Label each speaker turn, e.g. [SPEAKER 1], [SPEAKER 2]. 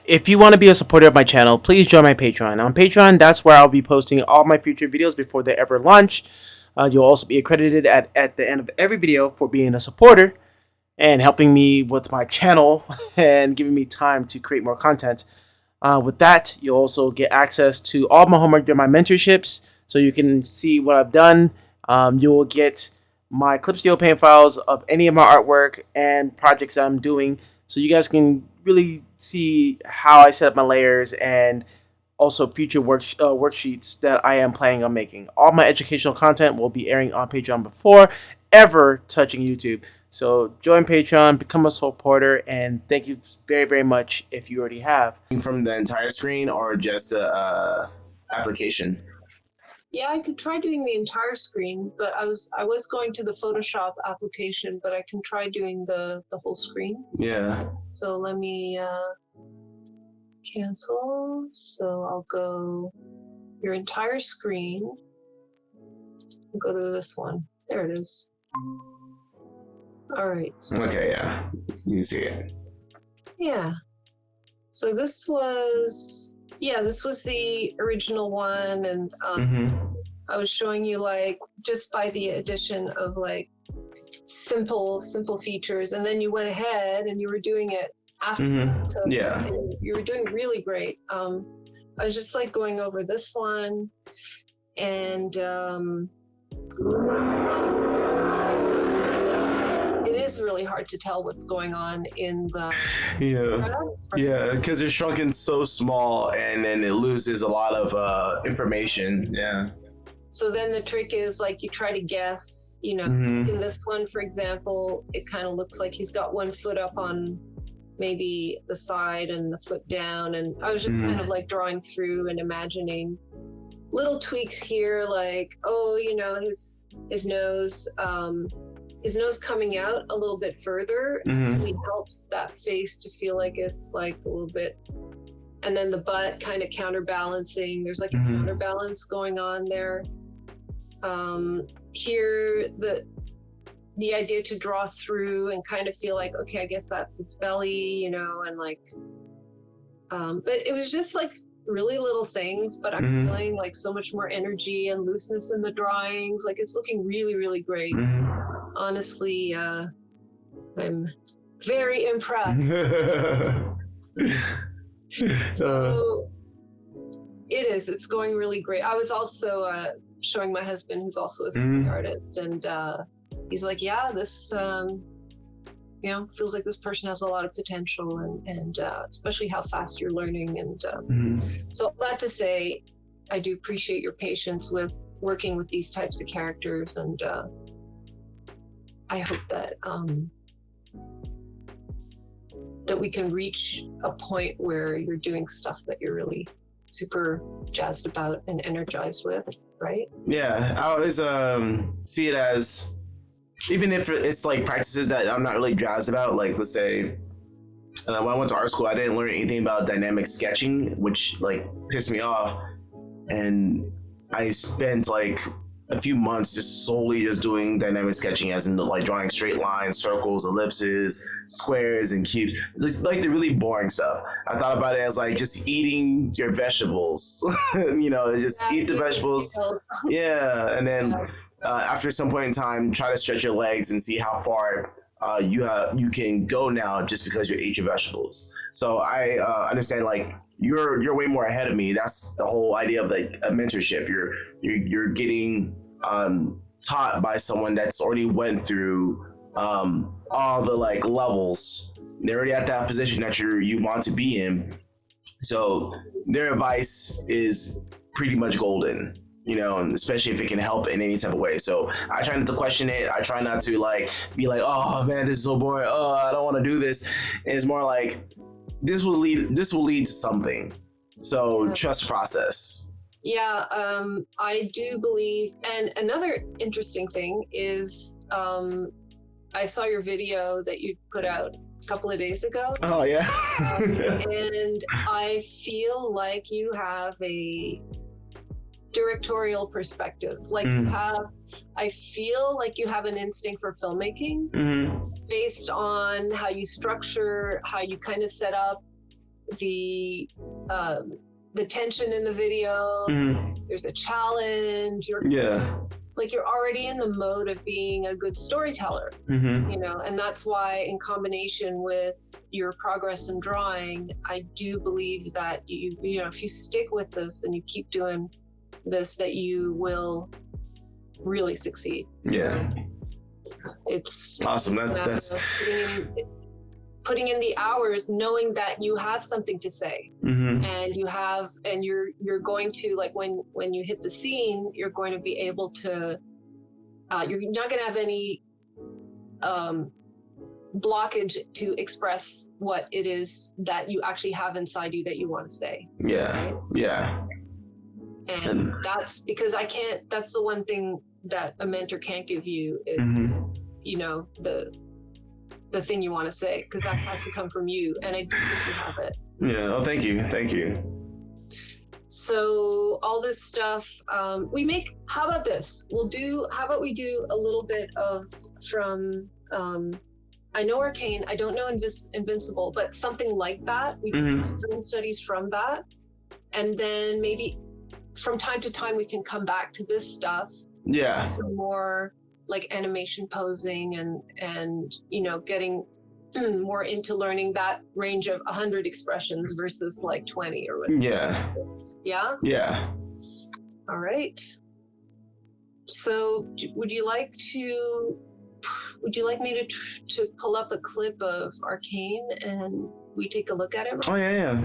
[SPEAKER 1] If you want to be a supporter of my channel, please join my Patreon. On Patreon, that's where I'll be posting all my future videos before they ever launch. You'll also be accredited at the end of every video for being a supporter and helping me with my channel and giving me time to create more content. With that, you'll also get access to all my homework during my mentorships, so you can see what I've done. You will get my clip studio paint files of any of my artwork and projects that I'm doing, so you guys can really see how I set up my layers and also future worksheets that I am planning on making. All my educational content will be airing on Patreon before ever touching YouTube. So join Patreon, become a supporter, and thank you very, very much if you already have.
[SPEAKER 2] From the entire screen or just a application?
[SPEAKER 3] Yeah, I could try doing the entire screen, but I was going to the Photoshop application, but I can try doing the whole screen.
[SPEAKER 2] Yeah.
[SPEAKER 3] So let me cancel. So I'll go your entire screen. I'll go to this one. There it is. All right. So,
[SPEAKER 2] Okay, yeah. You see it.
[SPEAKER 3] yeah. So this was the original one, and I was showing you like just by the addition of like simple features, and then you went ahead and you were doing it after that. So
[SPEAKER 2] Yeah.
[SPEAKER 3] you were doing really great. I was just like going over this one, and it is really hard to tell what's going on in the
[SPEAKER 2] Yeah, because they're shrunken so small, and then it loses a lot of information. Yeah.
[SPEAKER 3] So then the trick is like you try to guess, you know, in this one, for example, it kind of looks like he's got one foot up on maybe the side and the foot down. And I was just kind of like drawing through and imagining little tweaks here, like, oh, you know, his nose coming out a little bit further actually helps that face to feel like it's like a little bit, and then the butt kind of counterbalancing. There's like a counterbalance going on there. Here, the idea to draw through and kind of feel like, okay, I guess that's its belly, you know, and like, but it was just like really little things, but I'm feeling like so much more energy and looseness in the drawings. Like it's looking really, really great. Honestly, I'm very impressed. So it's going really great. I was also showing my husband, who's also a screen artist, and he's like, yeah, this you know, feels like this person has a lot of potential, and especially how fast you're learning. And so that to say, I do appreciate your patience with working with these types of characters, and I hope that that we can reach a point where you're doing stuff that you're really super jazzed about and energized with, right?
[SPEAKER 2] Yeah, I always see it as, even if it's like practices that I'm not really jazzed about, like let's say when I went to art school, I didn't learn anything about dynamic sketching, which like pissed me off, and I spent like a few months just solely just doing dynamic sketching, as in like drawing straight lines, circles, ellipses, squares, and cubes. It's like the really boring stuff. I thought about it as like just eating your vegetables, you know, just eat the vegetables. Yeah, and then after some point in time, try to stretch your legs and see how far you can go now just because you ate your vegetables. So I understand like you're way more ahead of me. That's the whole idea of like a mentorship. You're getting taught by someone that's already went through all the like levels. They're already at that position that you want to be in. So their advice is pretty much golden, you know, and especially if it can help in any type of way. So I try not to question it. I try not to like be like, oh man, this is so boring. Oh, I don't want to do this. And it's more like this will lead to something. So trust the process.
[SPEAKER 3] Yeah, I do believe. And another interesting thing is, I saw your video that you put out a couple of days ago.
[SPEAKER 2] Oh yeah.
[SPEAKER 3] And I feel like you have a directorial perspective. Like I feel like you have an instinct for filmmaking based on how you structure, how you kind of set up the tension in the video. There's a challenge. You're already in the mode of being a good storyteller, you know, and that's why, in combination with your progress in drawing, I do believe that you know, if you stick with this and you keep doing this, that you will really succeed.
[SPEAKER 2] Yeah.
[SPEAKER 3] It's
[SPEAKER 2] awesome. That's
[SPEAKER 3] putting in the hours, knowing that you have something to say, and you're going to, like, when you hit the scene, you're going to be able to, you're not going to have any blockage to express what it is that you actually have inside you that you want to say.
[SPEAKER 2] Yeah.
[SPEAKER 3] Right?
[SPEAKER 2] Yeah.
[SPEAKER 3] And that's because that's the one thing that a mentor can't give you is, you know, the thing you want to say, because that has to come from you, and I do think you have it.
[SPEAKER 2] Yeah. Oh, thank you.
[SPEAKER 3] So all this stuff, how about this? How about we do a little bit of from, I know Arcane, I don't know Invincible, but something like that. We do film studies from that. And then maybe from time to time, we can come back to this stuff.
[SPEAKER 2] Yeah.
[SPEAKER 3] Some more like animation posing and you know, getting more into learning that range of 100 expressions versus like 20 or whatever. Yeah. All right. So would you like me to pull up a clip of Arcane and we take a look at it?
[SPEAKER 2] Oh yeah.